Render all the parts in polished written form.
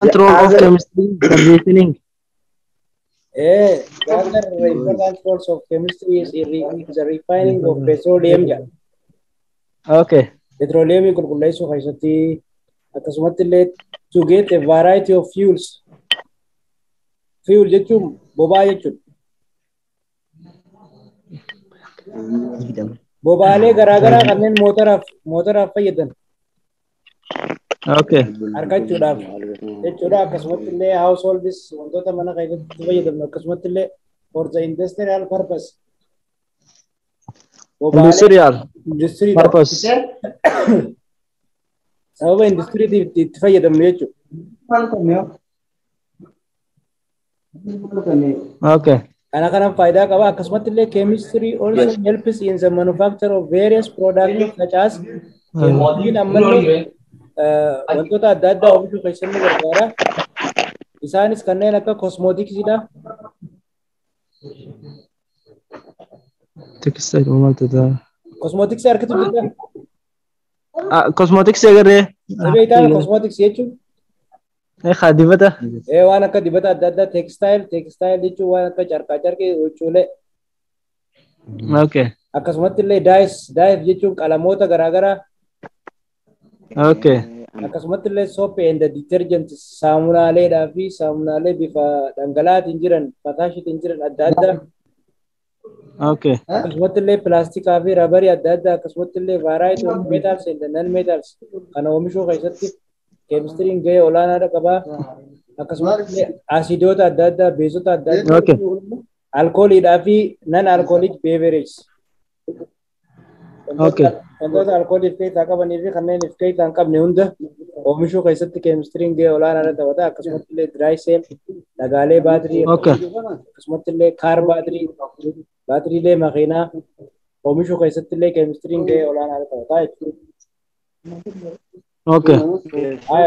role of chemistry in the reasoning. The other important roles of chemistry is the refining of petroleum. Okay. Petroleum qulqulleessuu keessatti akkasumatti illee to get a variety of fuels. Fuel jechuun boba'aa jechuudha. Boba'aalee garaagaraa kanneen mootoraaf fayyadan. Okay. Argachuudhaaf jechuudha. Akkasumatti illee households wantoota mana keessatti fayyadamnu akkasumatti illee for the industrial purpose. Industrial purpose. Sababa industiriitiif itti fayyadamnu jechuudha. Okay. Kana faayidaa qaba. Akkasumatti illee chemistry also helps in the manufacture of various products such as chemistry ammallee wantoota adda addaa oomishuu keessatti gargaara. Isaanis kanneen akka cosmeticsdha. Textile uummattoota. Cosmetics harkatu jira. Cosmetics agarree. Beektaa cosmetics jechuun. Dibata. Waan akka dibata adda addaa textile jechuun waan akka carqii huccuulee. Okay. Akkasumatti illee dyes jechuun qalamoota garaagaraa. Okay. Akkasumatti illee soap and detergents saamunaaleedhaa fi saamunaalee bifa dhangala'aatiin jiran fataashiitiin jiran adda addaa. Okay. Akkasumatti illee pilaastikaa fi rabarii adda addaa akkasumatti illee variety of metals and non-metals kana oomishuu keessatti chemistry'n gahee olaanaa qaba. Akkasumatti illee asiidoota adda addaa, beezota adda addaa, Okay. alkooliidhaa fi non-alcoholic beverages. Okay. Wantoota alkoolii of keessaa qabanii fi kanneen of keessaa hin qabne hunda oomishuu keessatti chemistry'n gahee olaanaa taphata. Akkasumatti illee dry cell, dhagaalee baatirii, Okay. akkasumatti illee kaar baatiriilee makiinaa oomishuu keessatti illee chemistry'n gahee olaanaa taphata jechuudha. Okay.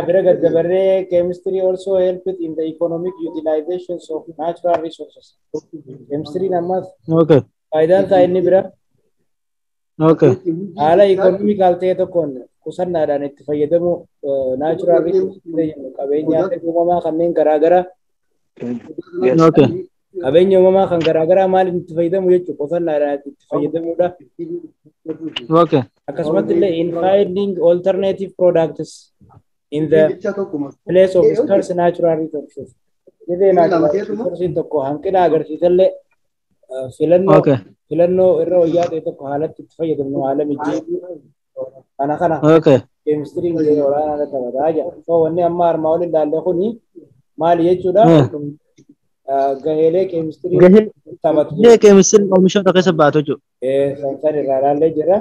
Bira gaddabarree chemistry also helped in the economic utilizations of natural resources. Chemistry'n ammas Okay. faayidaan isaa inni bira Okay. haala ikonomikaal ta'e tokkoon qusannaadhaan itti fayyadamu natural resources qabeenyaa uumamaa kanneen garaagaraa Okay. qabeenya uumamaa kan garaagaraa maaliin itti fayyadamu jechuudha qusannaadhaan itti fayyadamuudha. Okay. Akkasumatti illee in finding alternative products in the place of scarce natural resources. Dhibee natural resources tokko hanqina agarsiisallee Okay. filannoo irra wayyaa ta'e tokko haalatti itti fayyadamnu haala mijeessuu kana Okay. chemistry'n gahee olaanaa taphataa jira. Wanni amma armaa olii ilaalle kuni maali jechuudha? Gaheelee chemistry'n taphatu. Gahee chemistry oomishoota keessa baatu jechuudha. Sansaan irraa ilaallee jira.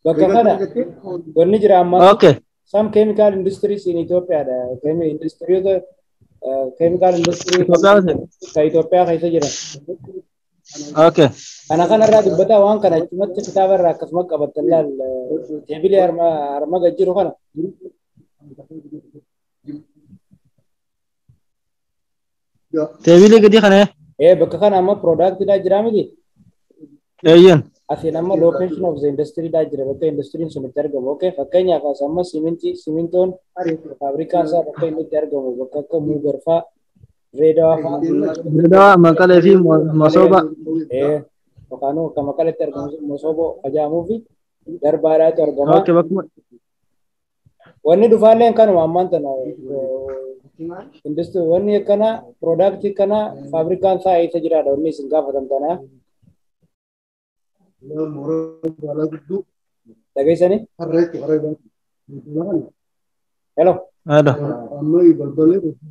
Bakka kana wanni jira amma. Okay. Some chemical industries in Ethiopia chemical industry ka Itoophiyaa keessa jira. Okay. Kanarraa dubbataa waan kana achumatti kitaaba irraa akkasuma qabattan laal teebilee harma gad jiru kana. Teebilee gadi kana. Bakka kana amma productidha jira miti. Eeyyan. Asiin amma location of the industryidha jira bakka industry'n sun itti argamu. Okay fakkeenyaaf as amma simintoon faabrikaan isaa bakka inni itti argamu bakka akka muugarfaa Dirreedawaa Maqalee fi Masooba. Yookaan akka Maqaleetti argamu Masoobo fajaamuu fi Darbaadhaatu argama. Okay. Bakkuma. Wanni dhufaalleen kanuma ammaan tana industry wanni akkana product kana faabrikaan isaa eessa jiraadha wanni isin gaafatan tana. Dhageessanii? Hello. Hello.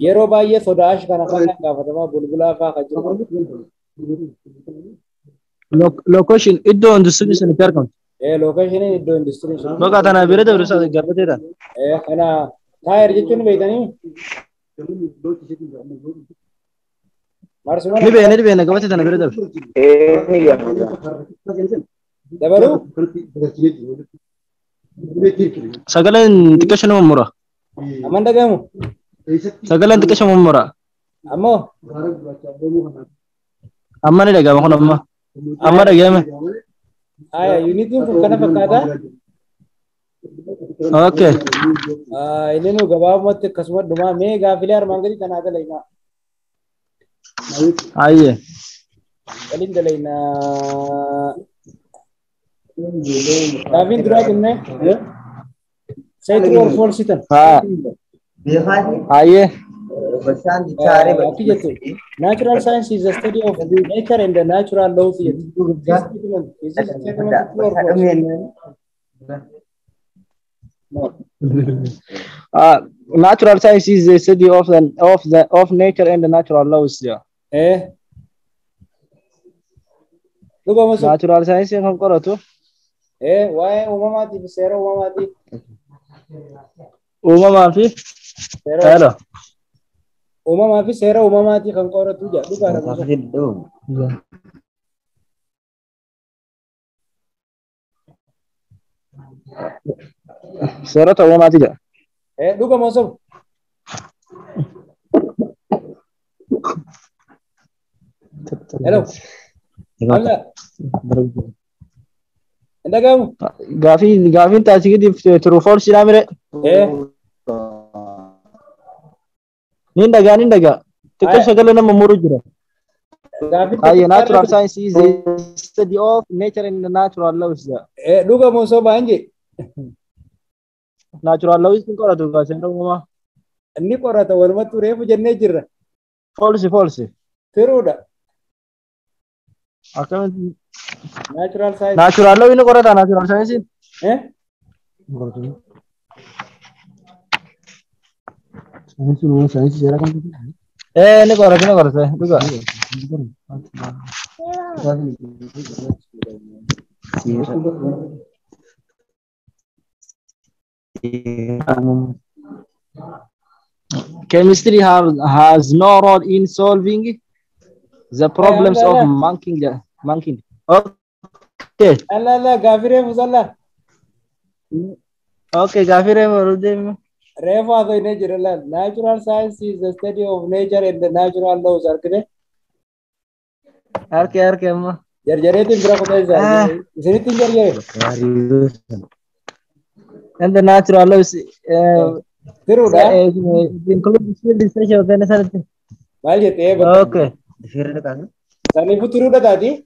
Yeroo baay'ee sodaash kana kan gaafatamaa bulbulaa fa'aa kan jiru. Location iddoo industirii sun itti argamtu. Location iddoo industirii sun. Bakka tana bira dabru isaa gaafateedha. Kana taayir jechuun beektanii? Ni beekna gabatee tana bira dabru. Dabaruu? Sagaleen xiqqeesha nama mura. Amman dhagahamu? Sagaleen xiqqeesha nama mura. Ammoo? Amma ni dhagahama kun amma. Amma dhagahame. Unitiin kun kana fakkaataa? Okay. Ini nu gabaabumatti akkasuma dhumaa mee gaafilee armaan gadii kanaa dalaynaa. Aye. Waliin dalaynaa. Gaafiin duraa jennee say true or false tan. Aye. Akki jettu natural science is the study of nature and the natural laws jettu. This statement is this statement true or false? Natural science is the study of nature and the natural laws. Yeah. Lupa masuk. Natural science yang kau tu? Why umamati bisera umamati? Umamati? Sera. Umamati sera umamati kan kau tu jah. Lupa ada masuk. Sera atau umamati jah? Lupa masuk. Hello. Halo. Anda kamu? Gafin tak sih di true false sih namanya. Nindaga. Itu segala nama murut juga. Ayo, natural science is the study of nature and the natural laws. Lupa masuk banji. Natural laws itu kalau tu kau sendiri mama. Ini kau rata warma tu refu jenne jirra. False. Teruda. Akan Natural science. Natural law ini kau rata natural science. Science cara kan? Ini kau rata juga. Chemistry has no role in solving the problems of monkey. Okay. Allah gafire musalla. Okay, gafire murudim. Refa to ini jirala. Natural science is the study of nature and the natural laws. Arkene? Arke amma. Jare tim berapa kali sah? Sini tim jare. And the natural laws. Teruda. Include research of the necessary. Balik ya. Okay. Sani teruda tadi.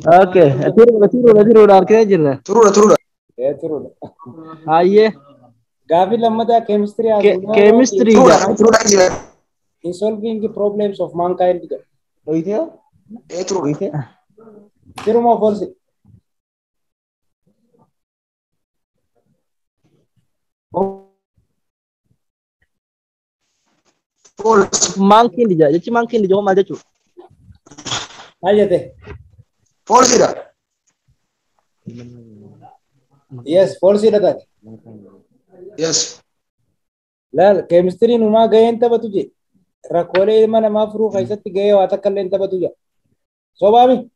Okay. Teruda. Arke jirla. Teruda. Teruda. Aye. Gavi lamada chemistry. Chemistry. In solving the problems of mankind. Oh iya. Teruda. Teruma false. Makin di jadi makin di jawab aja cu. Aja teh. False tidak? Yes, false tidak. Yes. Lal chemistry numa gaya enta batuji. Rakole mana mafru kaisa tiga wata kalle enta batuja. So babi.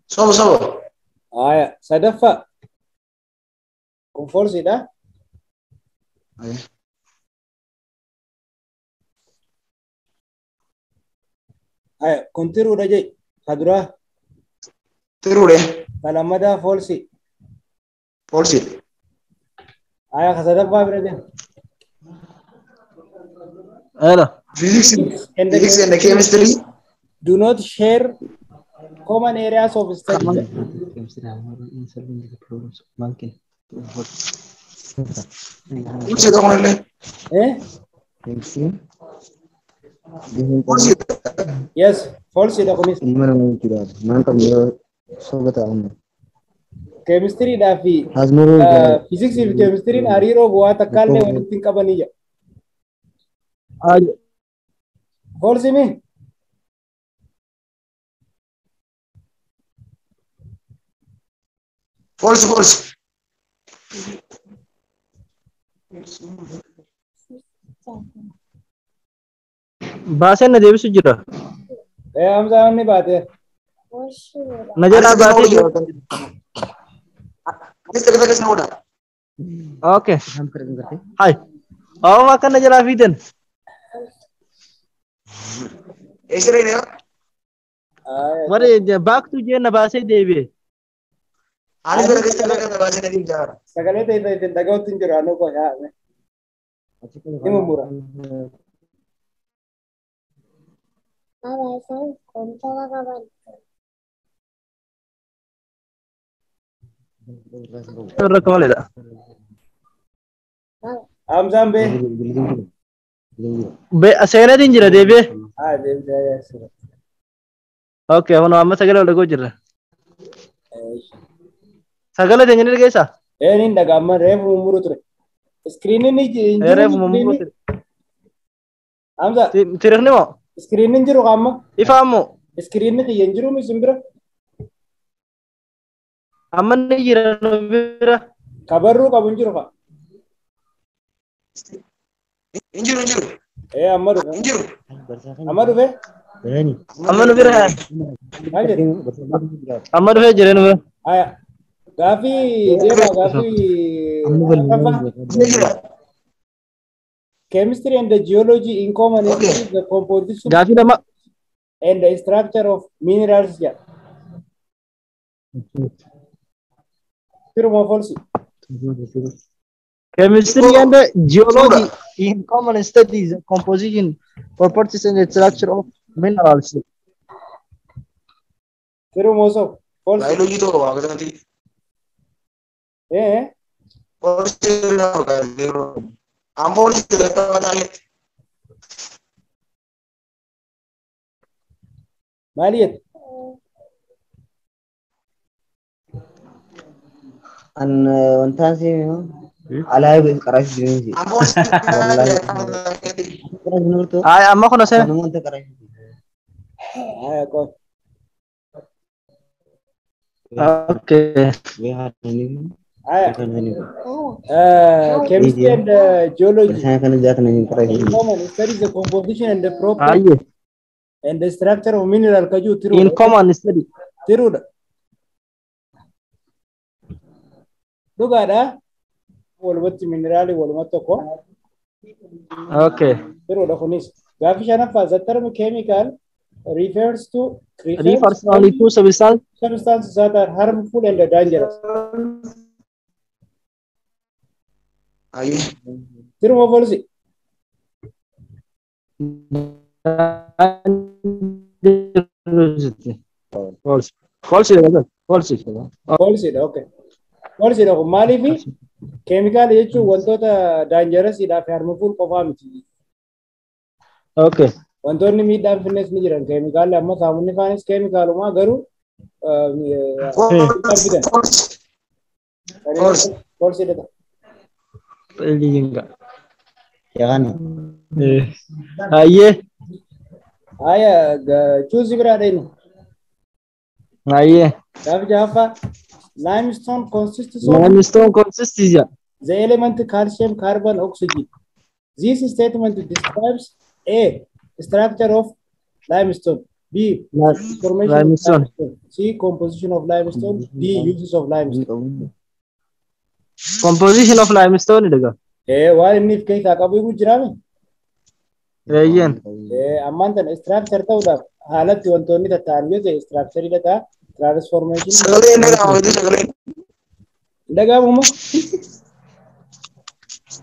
So. Aya, sadafa. Kung false dah. Ayo, kontiru udah jadi. Kadura. Tiru deh. Kalamada false. False. Ayo, kasada apa berarti? Halo. Physics and the chemistry do not share common areas of study. False itu mana leh? False. Yes, false itu komis. Chemistry dafi. Physics and chemistry nariro buat akalle wanting kabaniya. False ini. False. bahasa na dewi sujira. हम जान नहीं बात है. नजर आ बात है. Okay. Hai. Awak makan najal afiden. X-ray ni. What is the back to Jenna Base Devi? Ani sudah kerja kerja bahasa dari Jawa. Sagale te dagautin jiro ano ko ya. Imu mura. Recollida. Amzambe. Sena Dinjira Devi? Dev jaya sir. Okay, I want to Sagala Gojira. Sagala Dinjira Gesa? Nin daga amma refu mumuru ture. Screen ni Ref Mumbu. Amza Tiranimo? screen ni jiru amma. Ifamo. Screen ni yenjiru mi simbira. Amman Nijira Novira. Kabarru kabunjiru ka. Injur injur. Amadu. Injur. Amadu be. Amman Novira. Amadu Ve Jiren. Aya. Gafi deba gafi. Chemistry and the geology in common is the composition Gafi Dama. and the structure of minerals. Yeah. Chemistry and geology in common studies composition, properties and the structure of minerals. Moso. Biology to apa kan nanti? Polisi na kan? Ampun sudah tahu tadi. Maliyat. An wantan sih, alay keras jenis. Ampun. Keras nur tuh. Ay, amma kono se. Nungun tuh keras. Aya ko. Okay. Biar ini. Aya. Ini. Chemistry and geology. Saya kan jatuh nih keras. In common studies the composition and the Aye. properties and the structure of mineral kaju tiru. In common study. Tiru. Duga da. Walwati minerali walmato ko. Okay. Tiru da kunis. Gafi shana fa zatar chemical refers only to substances that are harmful and dangerous. Ayo. Tiru mo policy. False. False. Policy, okay. Policy da mali fi chemical jechu wantota dangerous ida fi harmful qofa miti. Okay. Wantoonni miidhaan finnes ni jiran chemical amma saamunni kaanis chemical uma garu policy da. Ya kan? Aye. Aya choose bra dai. Aye. Gafi jafa limestone consists of the element calcium, carbon, oxygen. This statement describes A. Structure of limestone. B. Formation of limestone. C. Composition of limestone. D. Uses of limestone. Composition of limestone daga. Why if case akabu gujrami? Rayyan. Amman structure ta udah halat wantonni ta tarbiya structure ida transformation. Daga mo.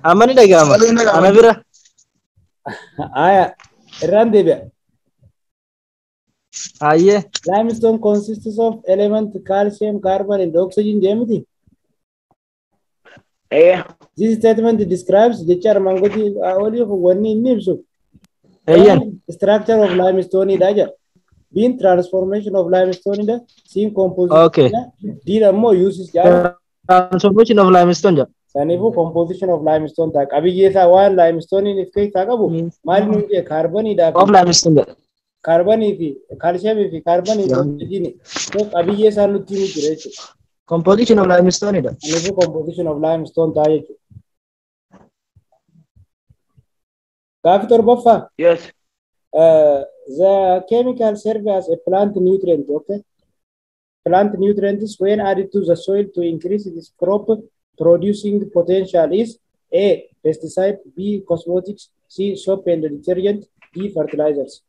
Amani daga ama. Anabira. Aya. Randebe. Aye. Limestone consists of element calcium, carbon, and oxygen. Jamiti. This statement describes the charmangoti only of one nibsu. Structure of limestone idaja. Being transformation of limestone in the same composition. Okay. Did more uses. Transformation of limestone. Sanifu composition of limestone tak. Abiyesa one limestone in ifke takabu. Mali nunge carbon ida. Of limestone. Carbon ifi, calcium ifi, carbon ifi. Oxygen. So abiyesa nuti muti. Composition of limestone ida. Sanifu composition of limestone taye. Gafi torbafa. Yes. The chemical serve as a plant nutrient. Okay. Plant nutrients when added to the soil to increase its crop producing potential is A. Pesticide, B. Cosmetics, C. Soap and detergent, D. Fertilizers.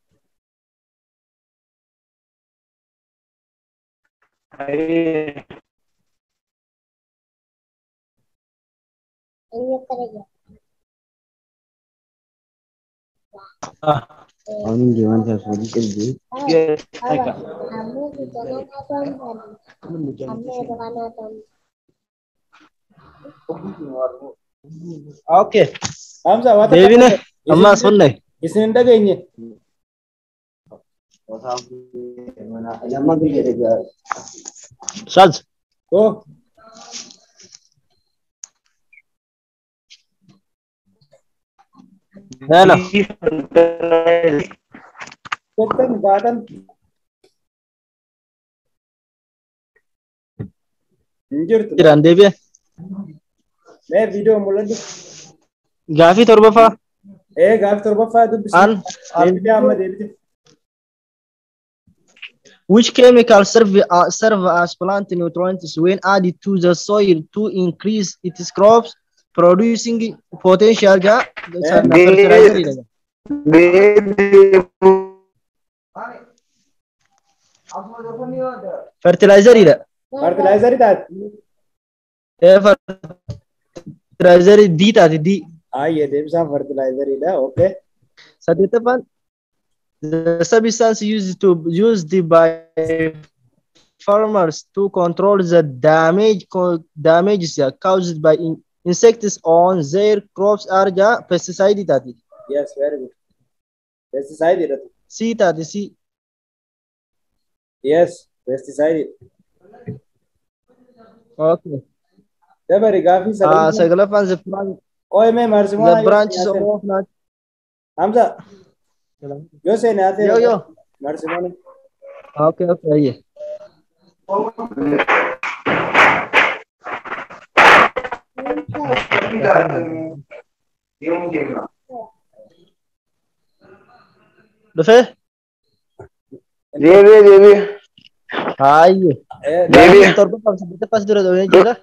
Ini gimana saya sebut kerja? Okay. Hamza, what Devi ne? Amma sunne. Isn't the game? Lama kerja. Shaz. Oh, Hello. garden. Injured. Kiran Devi. मैं वीडियो मुल्ला Gafi torbafa. गाफ तो बफा तो An. देवी आमा देवी Which chemicals serve as plant nutrients when added to the soil to increase its crops producing potential? Fertilizer. Fertilizer. Fertilizer ही था Fertilizer di. ये देवी साहब फर्टिलाइजर ही था okay Saditapan, the substance used by farmers to control the damages caused by insects on their crops are the pesticide tati. Yes very good pesticide ही था C tati C. Yes pesticide Okay. जब रिगाफी Sagalapan the plant, ओए मैं मर्ज़मा the branches of nut. Hamza जो से ना आते Yo. मर्ज़मा ने Okay. Yeah. Defe? Devi. Aye. Devi. Torbapan sabita pas dura doa jeda.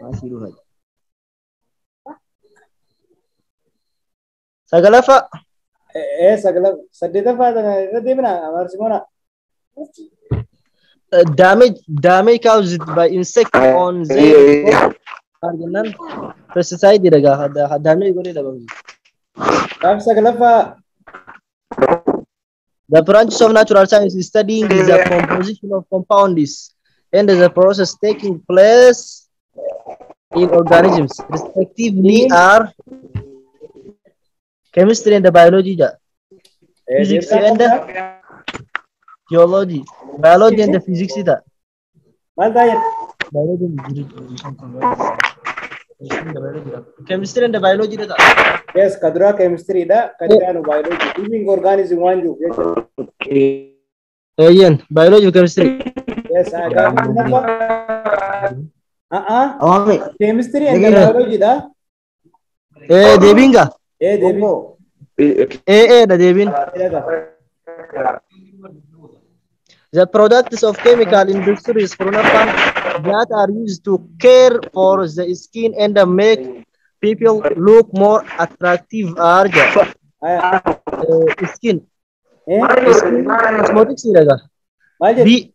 Masih luar. Sagalafa. सगला सड्डे फायदा ना देवी ना मर्ज़मा ना Damage caused by insect on their pesticide daga damage gore da babu. गाफ सगला फा The branches of natural science is studying the composition of compounds and the process taking place in organisms respectively are chemistry and biology, physics and geology, biology and physics ida. माल था ये Chemistry and biology ida. यस कदरा chemistry दा कदरा नो biology living organism वन जो Ayan, biology chemistry. यस Awami. केमिस्ट्री एंड बायोलॉजी दा Debinga. देवी Da Devin. The products of chemical industries that are used to care for the skin and make people look more attractive are skin. Cosmetics B.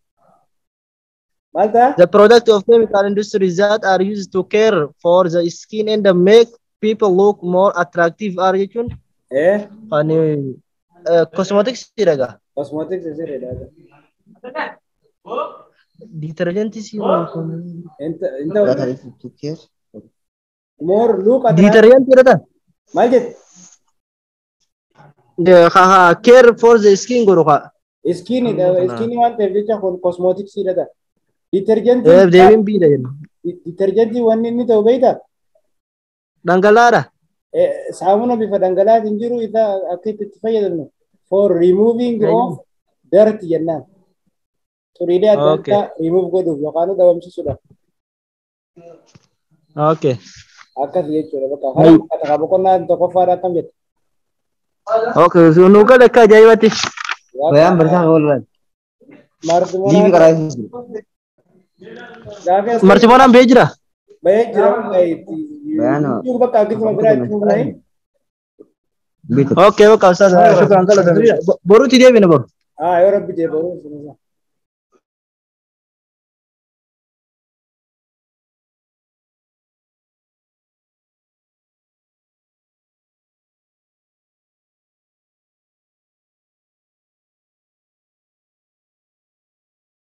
माल था The product of chemical industries that are used to care for the skin and make people look more attractive are cosmetics iraga. Cosmetics ऐसे रहता है Detergent is इंत Udah tadi pikir. More look आता detergent iraga. माल जित Care for the skin guru ka. Skin वन temperature cosmetics ही रहता detergent Devin B da yan. Detergent वन नहीं तो भाई था Dangalara. साबुन भी फदंगला इंजरू इता अकेत तफयदनो for removing of dirt jenna तो रिले Okay. आता remove को दो लोकानो दवम से सुधा Okay. आका ये चोरा बका हर कथा का बकोना तो कफारा कम जत Okay. So nuka dekka jaywati. Bayam bersama kawan. मर्द Livi मोना karai. जाके Marchimona bejra. भाई जरा भाई Bayano. यू बका कितना बरा तू नहीं Gitu. Okay. Okay. Ustaz. Shukran kala. Boru ti Devin boru. हाँ और अब जे बोलो सुनो